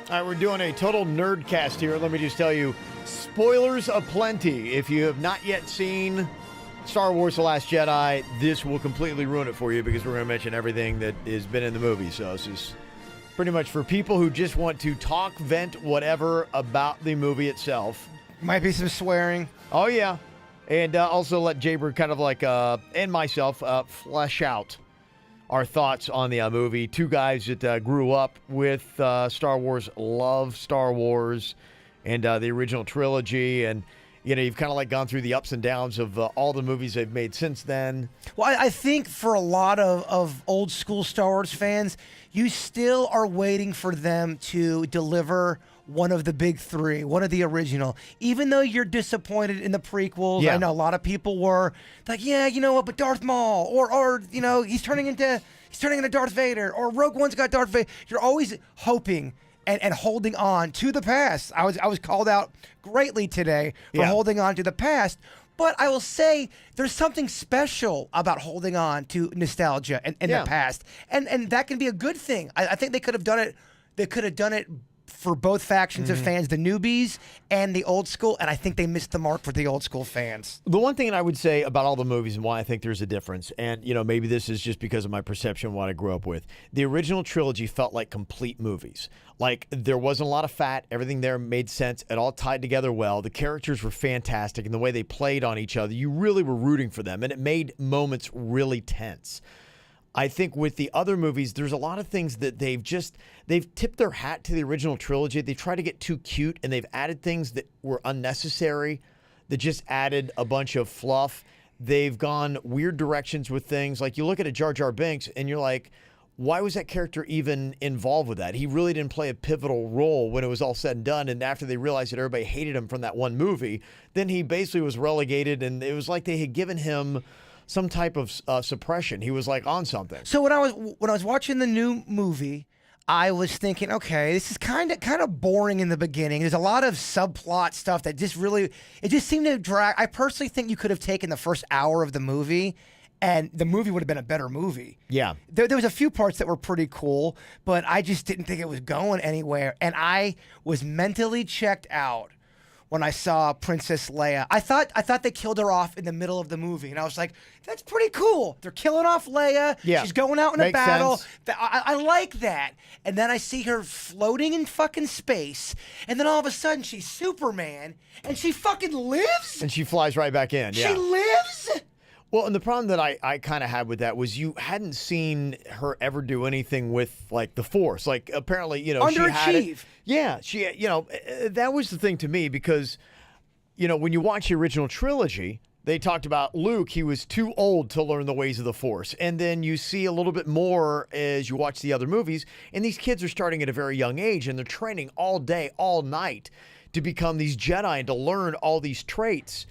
All right, we're doing a total nerdcast here. Let me just tell you, spoilers aplenty. If you have not yet seen Star Wars The Last Jedi, this will completely ruin it for you because we're going to mention everything that has been in the movie. So this is pretty much for people who just want to talk, vent, whatever about the movie itself. Might be some swearing. Oh, yeah. And also let Jaybird kind of like, and myself, flesh out our thoughts on the movie. Two guys that grew up with Star Wars, love Star Wars and the original trilogy. And, you know, you've kind of like gone through the ups and downs of all the movies they've made since then. Well, I think for a lot of old school Star Wars fans, you still are waiting for them to deliver one of the big three, one of the original. Even though you're disappointed in the prequels, Yeah. I know a lot of people were like, yeah, you know what, but Darth Maul, or you know, he's turning into Darth Vader, or Rogue One's got Darth Vader. You're always hoping and holding on to the past. I was called out greatly today for holding on to the past. But I will say there's something special about holding on to nostalgia and the past. And that can be a good thing. I think they could have done it. They could have done it for both factions of fans, the newbies and the old school, and I think they missed the mark for the old school fans. The one thing that I would say about all the movies and why I think there's a difference, and you know, maybe this is just because of my perception of what I grew up with, the original trilogy felt like complete movies. Like, there wasn't a lot of fat, everything there made sense, it all tied together well, the characters were fantastic, and the way they played on each other, you really were rooting for them, and it made moments really tense. I think with the other movies, there's a lot of things that they've tipped their hat to the original trilogy. They try to get too cute, and they've added things that were unnecessary, that just added a bunch of fluff. They've gone weird directions with things. Like, you look at a Jar Jar Binks, and you're like, why was that character even involved with that? He really didn't play a pivotal role when it was all said and done. And after they realized that everybody hated him from that one movie, then he basically was relegated, and it was like they had given him some type of suppression. He was like on something. So when I was watching the new movie, I was thinking, okay, this is kind of boring in the beginning. There's a lot of subplot stuff that just seemed to drag. I personally think you could have taken the first hour of the movie, and the movie would have been a better movie. Yeah. There was a few parts that were pretty cool, but I just didn't think it was going anywhere, and I was mentally checked out when I saw Princess Leia. I thought they killed her off in the middle of the movie, and I was like, that's pretty cool. They're killing off Leia. Yeah. She's going out in a Makes battle. sense. I like that. And then I see her floating in fucking space, and then all of a sudden she's Superman, and she fucking lives? And she flies right back in. Yeah. She lives? Well, and the problem that I kind of had with that was you hadn't seen her ever do anything with, like, the Force. Like, apparently, you know, she had it. Underachieve. Yeah, you know, that was the thing to me because, you know, when you watch the original trilogy, they talked about Luke, he was too old to learn the ways of the Force. And then you see a little bit more as you watch the other movies, and these kids are starting at a very young age, and they're training all day, all night to become these Jedi and to learn all these traits.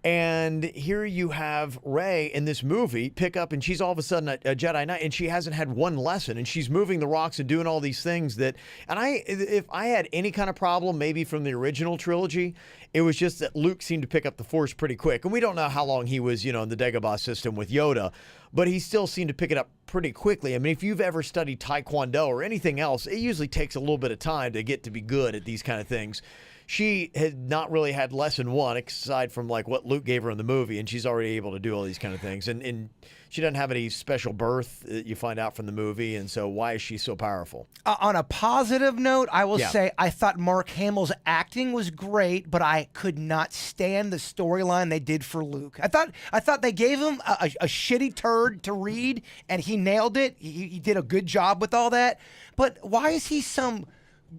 And here you have Rey in this movie pick up, and she's all of a sudden a Jedi Knight, and she hasn't had one lesson, and she's moving the rocks and doing all these things that. And if I had any kind of problem, maybe from the original trilogy, it was just that Luke seemed to pick up the Force pretty quick, and we don't know how long he was, you know, in the Dagobah system with Yoda, but he still seemed to pick it up pretty quickly. I mean, if you've ever studied Taekwondo or anything else, it usually takes a little bit of time to get to be good at these kind of things. She had not really had lesson one, aside from like what Luke gave her in the movie, and she's already able to do all these kind of things. And she doesn't have any special birth that you find out from the movie, and so why is she so powerful? On a positive note, I will say I thought Mark Hamill's acting was great, but I could not stand the storyline they did for Luke. I thought they gave him a shitty turd to read, and he nailed it. He did a good job with all that. But why is he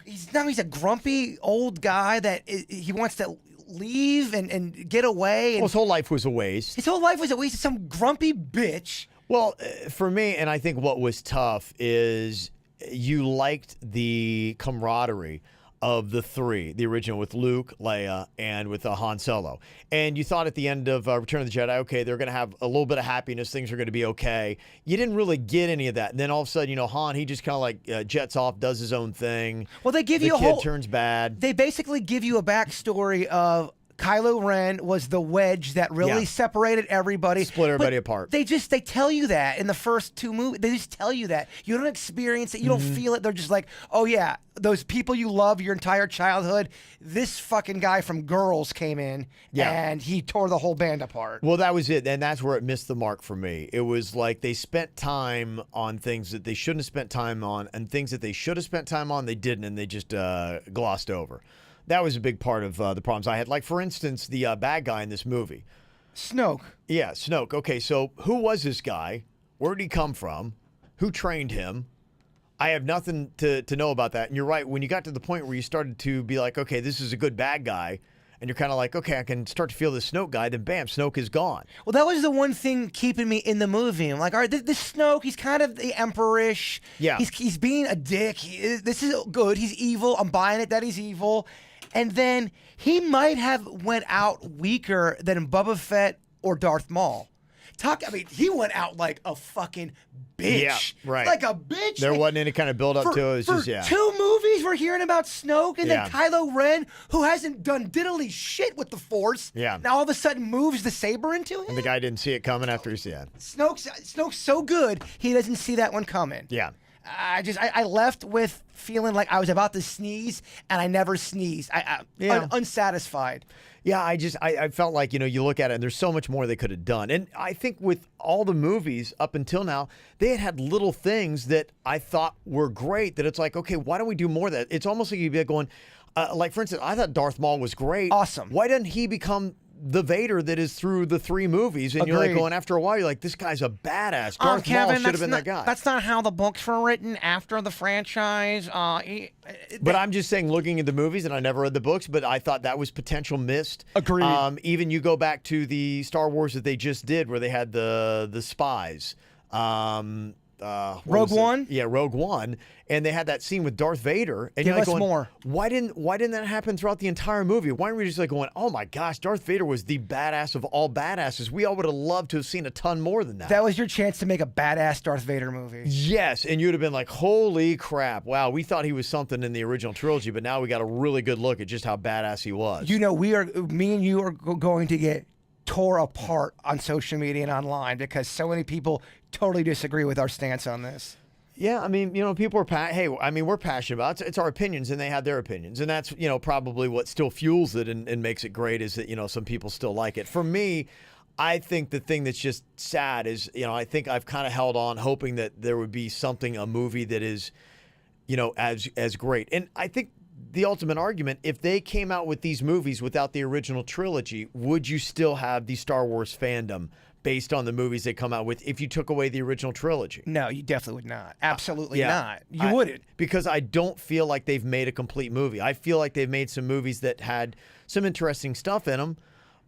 he's a grumpy old guy that he wants to leave and get away. And well, his whole life was a waste. His whole life was a waste of some grumpy bitch. Well, for me, and I think what was tough is you liked the camaraderie of the three, the original with Luke, Leia, and with Han Solo. And you thought at the end of Return of the Jedi, okay, they're going to have a little bit of happiness, things are going to be okay. You didn't really get any of that. And then all of a sudden, you know, Han, he just kind of like jets off, does his own thing. Well, they give you a whole... The kid turns bad. They basically give you a backstory of... Kylo Ren was the wedge that really separated everybody. Split everybody But apart. They tell you that in the first 2 movies. They just tell you that. You don't experience it. You don't feel it. They're just like, oh yeah, those people you love your entire childhood, this fucking guy from Girls came in and he tore the whole band apart. Well, that was it, and that's where it missed the mark for me. It was like they spent time on things that they shouldn't have spent time on, and things that they should have spent time on, they didn't, and they just glossed over. That was a big part of the problems I had. Like, for instance, the bad guy in this movie. Snoke. Yeah, Snoke. Okay, so who was this guy? Where did he come from? Who trained him? I have nothing to know about that. And you're right, when you got to the point where you started to be like, okay, this is a good bad guy, and you're kind of like, okay, I can start to feel the Snoke guy, then bam, Snoke is gone. Well, that was the one thing keeping me in the movie. I'm like, all right, this Snoke, he's kind of the Emperor-ish. Yeah. He's being a dick. This is good. He's evil. I'm buying it that he's evil. And then he might have went out weaker than Boba Fett or Darth Maul. He went out like a fucking bitch. Yeah, right. Like a bitch. There wasn't any kind of build-up to it. It was For just, 2 movies, we're hearing about Snoke, and Yeah. then Kylo Ren, who hasn't done diddly shit with the Force, Yeah. now all of a sudden moves the saber into him. And the guy didn't see it coming after he's dead. Snoke's so good, he doesn't see that one coming. Yeah. I left with feeling like I was about to sneeze, and I never sneezed. Unsatisfied. Yeah, I felt like, you look at it and there's so much more they could have done. And I think with all the movies up until now, they had little things that I thought were great that it's like, okay, why don't we do more of that? It's almost like you'd be going, like, for instance, I thought Darth Maul was great. Awesome. Why doesn't he become the Vader that is through the 3 movies? And you're like going, after a while, you're like, this guy's a badass. Darth Maul should have been that guy. That's not how the books were written after the franchise. But I'm just saying, looking at the movies, and I never read the books, but I thought that was potential missed. Agreed. Even you go back to the Star Wars that they just did, where they had the spies. Rogue One? Yeah, Rogue One, and they had that scene with Darth Vader. And Give you're like us going, more. Why didn't that happen throughout the entire movie? Why weren't we just like going, oh my gosh, Darth Vader was the badass of all badasses? We all would have loved to have seen a ton more than that. That was your chance to make a badass Darth Vader movie. Yes, and you'd have been like, holy crap, wow, we thought he was something in the original trilogy, but now we got a really good look at just how badass he was. Me and you are going to get tore apart on social media and online because so many people totally disagree with our stance on this. Yeah, I mean, people are we're passionate about it. It's our opinions, and they have their opinions, and that's probably what still fuels it and makes it great is that some people still like it. For me, I think the thing that's just sad is I think I've kind of held on hoping that there would be a movie that is as great, and I think the ultimate argument, if they came out with these movies without the original trilogy, would you still have the Star Wars fandom based on the movies they come out with if you took away the original trilogy? No, you definitely would not. Absolutely Yeah. not. You wouldn't. Because I don't feel like they've made a complete movie. I feel like they've made some movies that had some interesting stuff in them.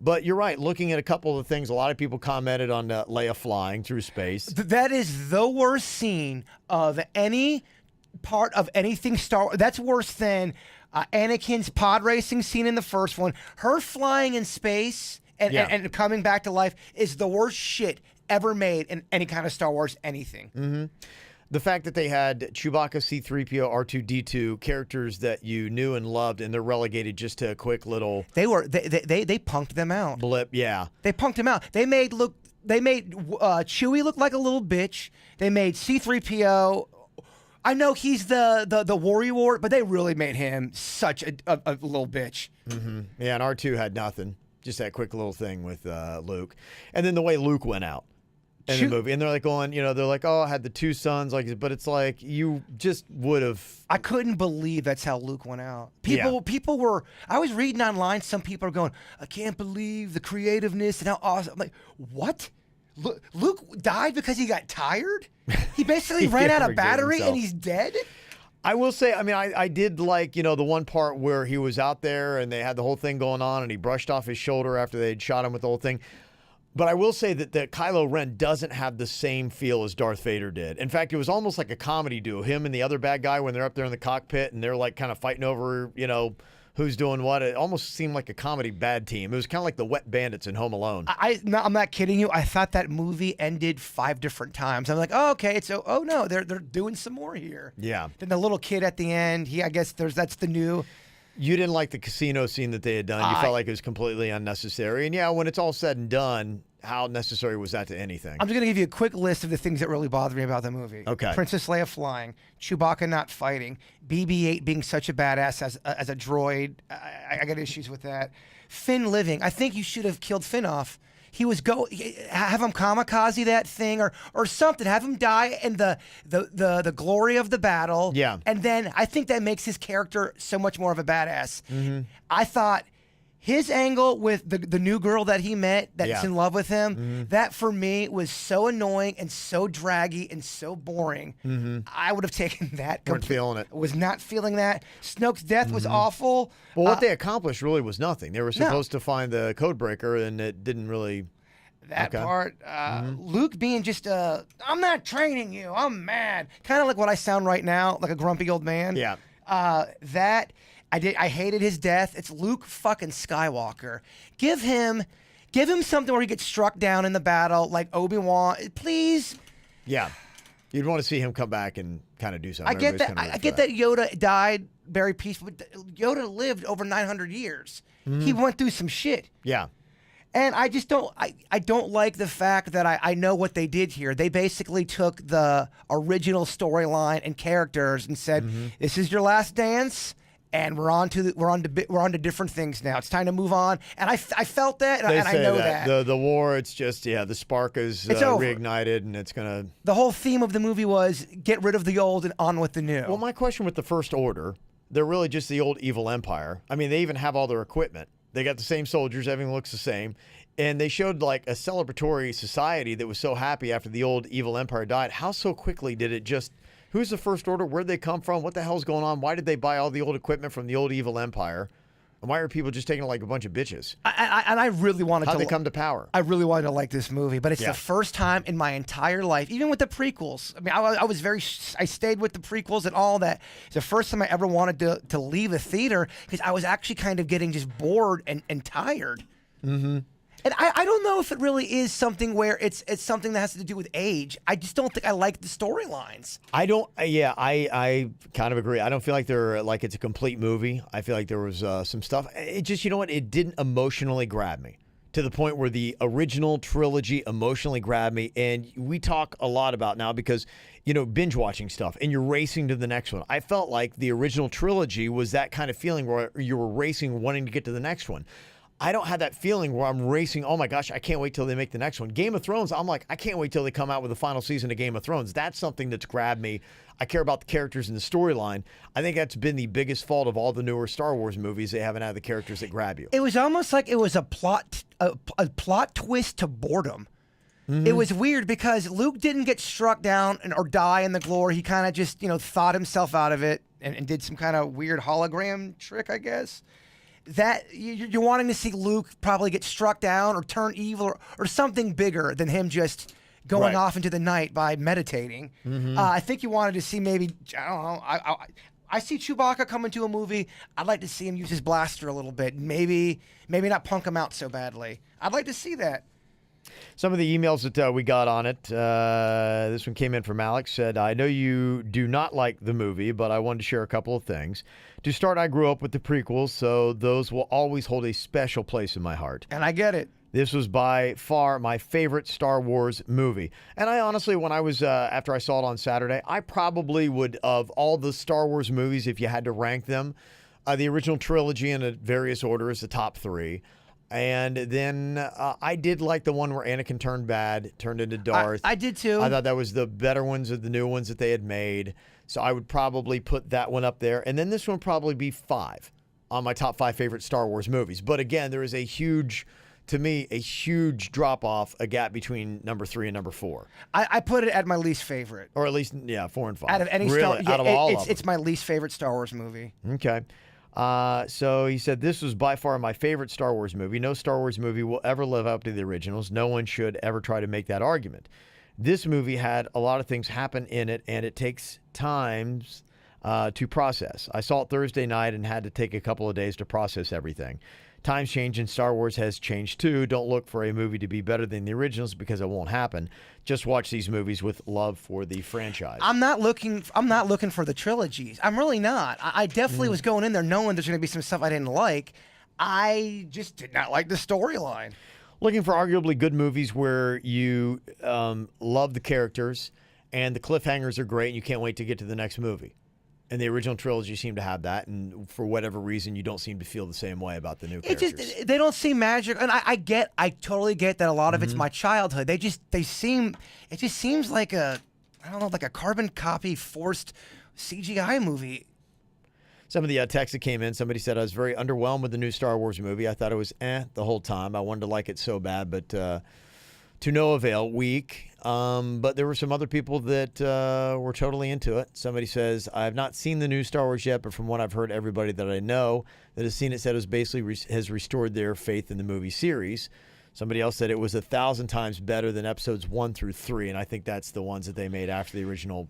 But you're right. Looking at a couple of the things, a lot of people commented on Leia flying through space. That is the worst scene of any part of anything Star Wars. That's worse than Anakin's pod racing scene in the first one. Her flying in space and coming back to life is the worst shit ever made in any kind of Star Wars anything. Mm-hmm. The fact that they had Chewbacca, C-3PO, R2-D2, characters that you knew and loved, and they're relegated just to a quick little they punked them out. blip. Yeah, they punked him out. They made Chewie look like a little bitch. They made C-3PO. I know he's the warrior, but they really made him such a little bitch. Mm-hmm. Yeah, and R2 had nothing. Just that quick little thing with Luke. And then the way Luke went out in the movie. And they're like going, they're like, oh, I had the 2 sons. But it's like, you just would have. I couldn't believe that's how Luke went out. People were, I was reading online, some people are going, I can't believe the creativeness and how awesome. I'm like, what? Luke died because he got tired? He basically ran out of battery and he's dead? I will say, I did like, the one part where he was out there and they had the whole thing going on and he brushed off his shoulder after they'd shot him with the whole thing. But I will say that Kylo Ren doesn't have the same feel as Darth Vader did. In fact, it was almost like a comedy duo. Him and the other bad guy when they're up there in the cockpit and they're like kind of fighting over, who's doing what. It almost seemed like a comedy bad team. It was kind of like the Wet Bandits in Home Alone. I'm not kidding you. I thought that movie ended 5 different times. I'm like, oh, okay. Oh no, they're doing some more here. Yeah. Then the little kid at the end, I guess that's the new. You didn't like the casino scene that they had done. You felt like it was completely unnecessary. And yeah, when it's all said and done, how necessary was that to anything? I'm just going to give you a quick list of the things that really bothered me about the movie. Okay. Princess Leia flying, Chewbacca not fighting, BB-8 being such a badass as a droid. I got issues with that. Finn living. I think you should have killed Finn off. He was have him kamikaze that thing or something. Have him die in the glory of the battle. Yeah. And then I think that makes his character so much more of a badass. Mm-hmm. I thought his angle with the new girl that he met that's in love with him, that for me was so annoying and so draggy and so boring. I would have taken that. Weren't feeling it. Was not feeling that. Snoke's death was awful. Well, what they accomplished really was nothing. They were supposed to find the code breaker, and it didn't really. That part, Luke being just I'm not training you. I'm mad. Kind of like what I sound right now, like a grumpy old man. Yeah. That. I hated his death. It's Luke fucking Skywalker. Give him something where he gets struck down in the battle, like Obi-Wan. Please. Yeah. You'd want to see him come back and kind of do something. I get that. I get that Yoda died very peaceful, but Yoda lived over 900 years. He went through some shit. Yeah. And I just don't. I don't like the fact that I know what they did here. They basically took the original storyline and characters and said, "This is your last dance." And we're on to different things now. It's time to move on. And I felt that, and I know that. The war, it's just, the spark is reignited, and it's going to... The whole theme of the movie was get rid of the old and on with the new. Well, my question with the First Order, they're really just the old evil empire. I mean, they even have all their equipment. They got the same soldiers. Everything looks the same. And they showed like a celebratory society that was so happy after the old evil empire died. How so quickly did it just... Who's the First Order? Where'd they come from? What the hell's going on? Why did they buy all the old equipment from the old evil empire? And why are people just taking it like a bunch of bitches? I really wanted How'd they come to power? I really wanted to like this movie, but it's the first time in my entire life, even with the prequels. I mean, I stayed with the prequels and all that. It's the first time I ever wanted to leave a theater because I was actually kind of getting just bored and tired. Mm-hmm. And I don't know if it really is something where it's something that has to do with age. I just don't think I like the storylines. I don't. Yeah, I kind of agree. I don't feel like it's a complete movie. I feel like there was some stuff. It just, you know what? It didn't emotionally grab me to the point where the original trilogy emotionally grabbed me. And we talk a lot about now because, binge watching stuff and you're racing to the next one. I felt like the original trilogy was that kind of feeling where you were racing, wanting to get to the next one. I don't have that feeling where I'm racing, oh my gosh, I can't wait till they make the next one. Game of Thrones, I'm like, I can't wait till they come out with the final season of Game of Thrones. That's something that's grabbed me. I care about the characters and the storyline. I think that's been the biggest fault of all the newer Star Wars movies. They haven't had the characters that grab you. It was almost like it was a plot twist to boredom. Mm-hmm. It was weird because Luke didn't get struck down or die in the glory. He kind of just, thought himself out of it and did some kind of weird hologram trick, I guess. That you're wanting to see Luke probably get struck down or turn evil or something bigger than him just going off into the night by meditating. Mm-hmm. I think you wanted to see maybe, I don't know, I see Chewbacca come into a movie. I'd like to see him use his blaster a little bit. Maybe not punk him out so badly. I'd like to see that. Some of the emails that we got on it, this one came in from Alex, said, I know you do not like the movie, but I wanted to share a couple of things. To start, I grew up with the prequels, so those will always hold a special place in my heart. And I get it. This was by far my favorite Star Wars movie. And I honestly, when I was, after I saw it on Saturday, I probably would, of all the Star Wars movies, if you had to rank them, the original trilogy in various orders, the top three. And then I did like the one where Anakin turned bad, turned into Darth. I did too. I thought that was the better ones of the new ones that they had made. So I would probably put that one up there. And then this one would probably be 5 on my top 5 favorite Star Wars movies. But again, there is a huge drop off, a gap between number 3 and number 4. I put it at my least favorite. Or at least, 4 and 5. Out of any really, out of all of them. It's my least favorite Star Wars movie. Okay. So he said, this was by far my favorite Star Wars movie. No Star Wars movie will ever live up to the originals. No one should ever try to make that argument. This movie had a lot of things happen in it, and it takes times to process. I saw it Thursday night and had to take a couple of days to process everything. Times change and Star Wars has changed too. Don't look for a movie to be better than the originals because it won't happen. Just watch these movies with love for the franchise. I'm not looking for the trilogies. I'm really not. I definitely was going in there knowing there's going to be some stuff I didn't like. I just did not like the storyline. Looking for arguably good movies where you love the characters and the cliffhangers are great and you can't wait to get to the next movie. And the original trilogy seemed to have that, and for whatever reason, you don't seem to feel the same way about the new characters. They don't seem magic, and I totally get that a lot of it's my childhood. It just seems like like a carbon copy forced CGI movie. Some of the texts that came in, somebody said, I was very underwhelmed with the new Star Wars movie. I thought it was the whole time. I wanted to like it so bad, but to no avail, weak. But there were some other people that were totally into it. Somebody says, I have not seen the new Star Wars yet, but from what I've heard, everybody that I know that has seen it said it was basically has restored their faith in the movie series. Somebody else said it was 1,000 times better than episodes 1 through 3, and I think that's the ones that they made after the original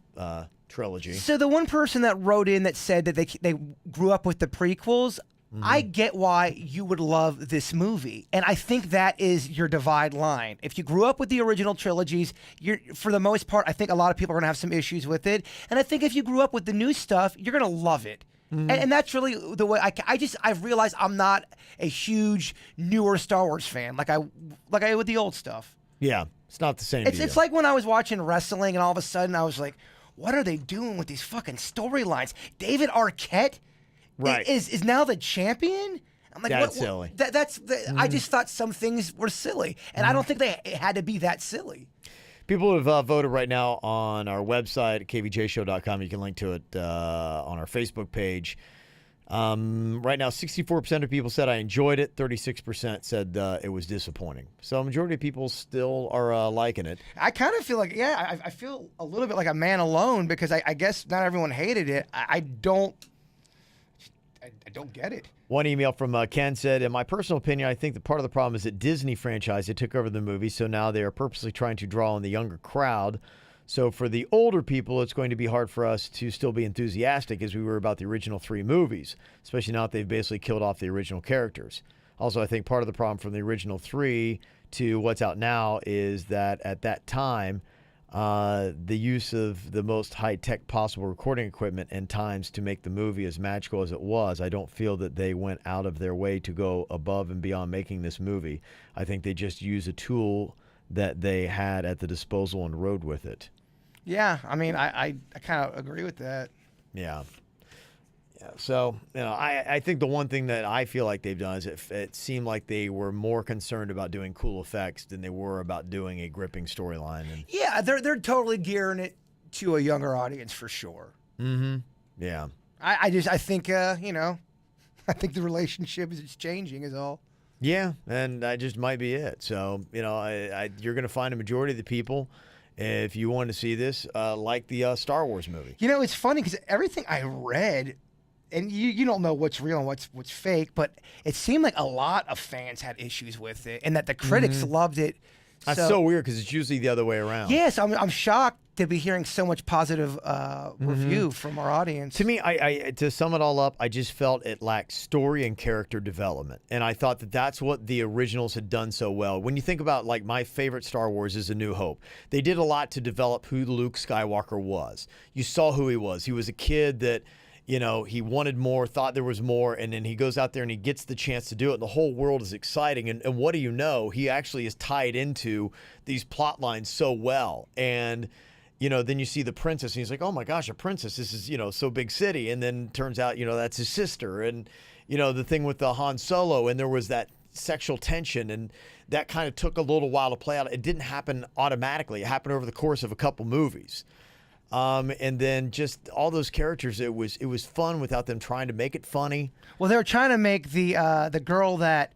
trilogy. So the one person that wrote in that said that they grew up with the prequels, I get why you would love this movie. And I think that is your divide line. If you grew up with the original trilogies, for the most part, I think a lot of people are going to have some issues with it. And I think if you grew up with the new stuff, you're going to love it. And that's really the way I've realized I'm not a huge newer Star Wars fan like I with the old stuff. Yeah, it's not the same. It's like when I was watching wrestling and all of a sudden I was like, what are they doing with these fucking storylines? David Arquette is now the champion? I'm like, that's silly. I just thought some things were silly, and I don't think they had to be that silly. People have voted right now on our website at kvjshow.com. You can link to it on our Facebook page. Right now, 64% of people said I enjoyed it. 36% said it was disappointing. So a majority of people still are liking it. I kind of feel like, I feel a little bit like a man alone because I guess not everyone hated it. I don't get it. One email from Ken said, in my personal opinion, I think that part of the problem is that Disney franchise, they took over the movie, so now they are purposely trying to draw in the younger crowd. So for the older people, it's going to be hard for us to still be enthusiastic as we were about the original 3 movies, especially now that they've basically killed off the original characters. Also, I think part of the problem from the original 3 to what's out now is that at that time, the use of the most high-tech possible recording equipment and times to make the movie as magical as it was, I don't feel that they went out of their way to go above and beyond making this movie. I think they just used a tool that they had at the disposal and rode with it. Yeah, I mean, I kind of agree with that. Yeah. So, I think the one thing that I feel like they've done is it seemed like they were more concerned about doing cool effects than they were about doing a gripping storyline. Yeah, they're totally gearing it to a younger audience for sure. Mm-hmm. Yeah. I think, I think the relationship is changing is all. Yeah, and that just might be it. So, you're going to find a majority of the people, if you want to see this, like the Star Wars movie. It's funny because everything I read, and you don't know what's real and what's fake, but it seemed like a lot of fans had issues with it, and that the critics loved it. That's so weird because it's usually the other way around. Yes, I'm shocked to be hearing so much positive review from our audience. To me, I to sum it all up, I just felt it lacked story and character development, and I thought that that's what the originals had done so well. When you think about, like, my favorite Star Wars is A New Hope, they did a lot to develop who Luke Skywalker was. You saw who he was. He was a kid that, he wanted more, thought there was more, and then he goes out there and he gets the chance to do it. And the whole world is exciting. And what do you know? He actually is tied into these plot lines so well. And, then you see the princess and he's like, oh my gosh, a princess. This is, so big city. And then turns out, that's his sister. And, the thing with the Han Solo, and there was that sexual tension, and that kind of took a little while to play out. It didn't happen automatically. It happened over the course of a couple movies. And then just all those characters, it was fun without them trying to make it funny. Well, they were trying to make the girl that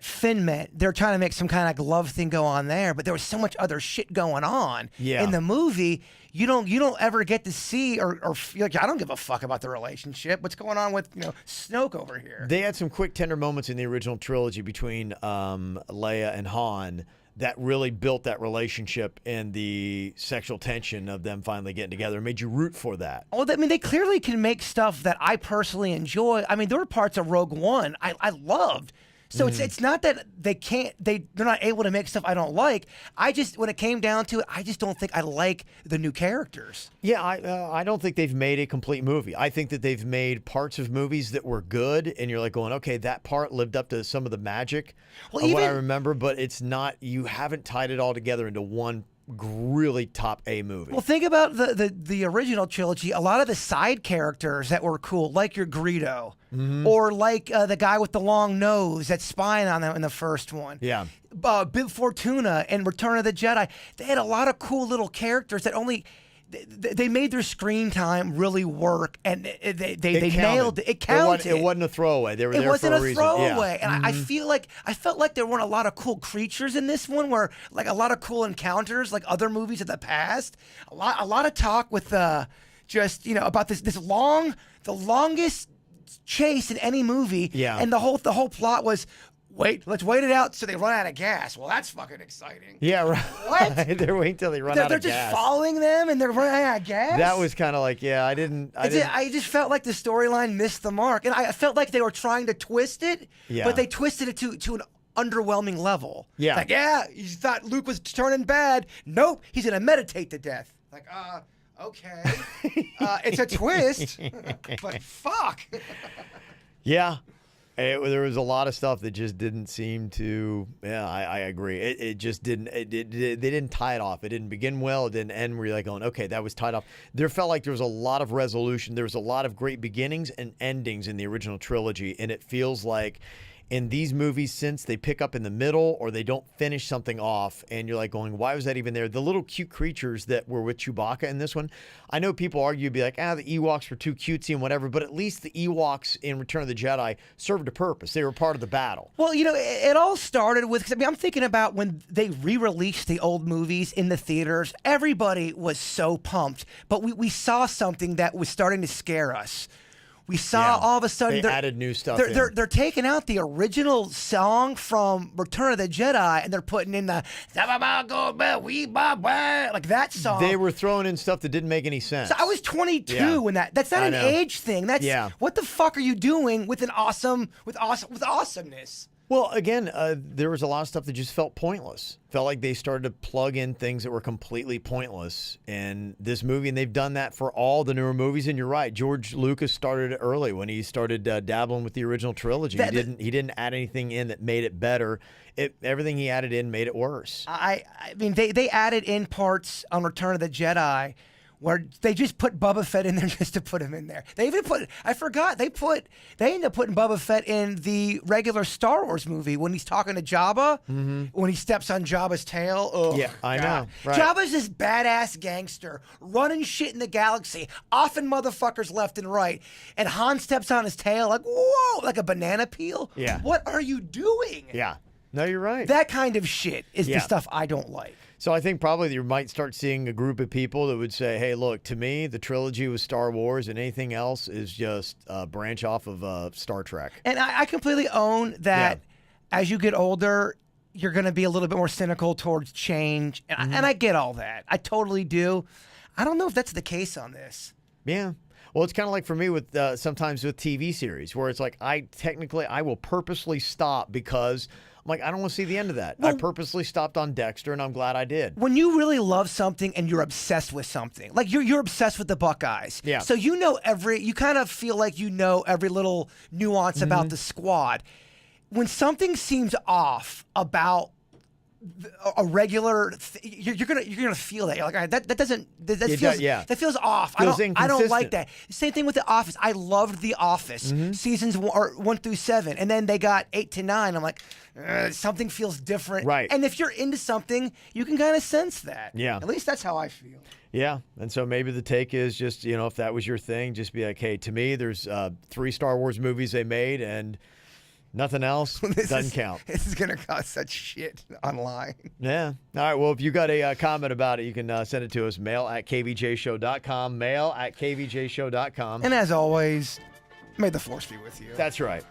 Finn met, they're trying to make some kind of love thing go on there, but there was so much other shit going on in the movie. You don't ever get to see or feel like, I don't give a fuck about the relationship. What's going on with Snoke over here? They had some quick tender moments in the original trilogy between Leia and Han that really built that relationship and the sexual tension of them finally getting together. It made you root for that. Oh, they clearly can make stuff that I personally enjoy. I mean, there were parts of Rogue One I loved. So it's not that they're not able to make stuff I don't like. When it came down to it, I just don't think I like the new characters. Yeah, I don't think they've made a complete movie. I think that they've made parts of movies that were good, and you're like going, okay, that part lived up to some of the magic of what I remember, but it's not. You haven't tied it all together into one really top A movie. Well, think about the original trilogy. A lot of the side characters that were cool, like your Greedo, or like the guy with the long nose that's spying on them in the first one. Yeah. Bib Fortuna and Return of the Jedi. They had a lot of cool little characters that only they made their screen time really work, and they nailed it. It counted. It wasn't a throwaway. They were there for a reason. It wasn't a throwaway, Yeah. and I felt like there weren't a lot of cool creatures in this one. Where like a lot of cool encounters, like other movies of the past. A lot of talk with just about the longest chase in any movie. Yeah. And the whole plot was, let's wait it out so they run out of gas. Well, that's fucking exciting. Yeah, right. What? They're waiting till they run out of gas. They're just following them and they're running out of gas? That was kind of like, I just felt like the storyline missed the mark. And I felt like they were trying to twist it, but they twisted it to an underwhelming level. Yeah. Like, you thought Luke was turning bad. Nope, he's going to meditate to death. Like, okay. It's a twist, but fuck. Yeah. There was a lot of stuff that just didn't seem to. Yeah, I agree. It just didn't. They didn't tie it off. It didn't begin well. It didn't end where you're like going, okay, that was tied off. There felt like there was a lot of resolution. There was a lot of great beginnings and endings in the original trilogy, and it feels like in these movies, since they pick up in the middle or they don't finish something off, and you're like going, why was that even there? The little cute creatures that were with Chewbacca in this one, I know people argue, be like, the Ewoks were too cutesy and whatever, but at least the Ewoks in Return of the Jedi served a purpose. They were part of the battle. Well, it all started with, I'm thinking about when they re-released the old movies in the theaters, everybody was so pumped, but we saw something that was starting to scare us. We saw all of a sudden they added new stuff. They're taking out the original song from Return of the Jedi and they're putting in the like that song. They were throwing in stuff that didn't make any sense. So I was 22 when that's not an age thing. That's what the fuck are you doing with awesomeness? Well, again, there was a lot of stuff that just felt pointless. Felt like they started to plug in things that were completely pointless in this movie, and they've done that for all the newer movies. And you're right, George Lucas started early when he started dabbling with the original trilogy. He didn't add anything in that made it better. Everything he added in made it worse. I mean, they added in parts on Return of the Jedi where they just put Boba Fett in there just to put him in there. They even they ended up putting Boba Fett in the regular Star Wars movie when he's talking to Jabba, when he steps on Jabba's tail. Ugh, yeah, I know. Right. Jabba's this badass gangster running shit in the galaxy, offing motherfuckers left and right, and Han steps on his tail like, whoa, like a banana peel? Yeah. What are you doing? Yeah. No, you're right. That kind of shit is the stuff I don't like. So I think probably you might start seeing a group of people that would say, hey, look, to me, the trilogy was Star Wars and anything else is just a branch off of Star Trek. And I completely own that as you get older, you're going to be a little bit more cynical towards change. And I get all that. I totally do. I don't know if that's the case on this. Yeah. Well, it's kind of like for me with sometimes with TV series where it's like I will purposely stop because I'm like, I don't want to see the end of that. Well, I purposely stopped on Dexter, and I'm glad I did. When you really love something and you're obsessed with something, like you're obsessed with the Buckeyes. Yeah. So you kind of feel like you know every little nuance about the squad. When something seems off about a regular, you're gonna feel that. You're like, all right, that feels off. I don't like that. Same thing with The Office. I loved The Office seasons 1 through 7, and then they got 8 to 9. I'm like, something feels different. Right. And if you're into something, you can kind of sense that. Yeah. At least that's how I feel. Yeah, and so maybe the take is just if that was your thing, just be like, hey, to me, there's 3 Star Wars movies they made, and nothing else doesn't count. This is going to cause such shit online. Yeah. All right. Well, if you got a comment about it, you can send it to us, mail@kvjshow.com, mail@kvjshow.com. And as always, may the force be with you. That's right.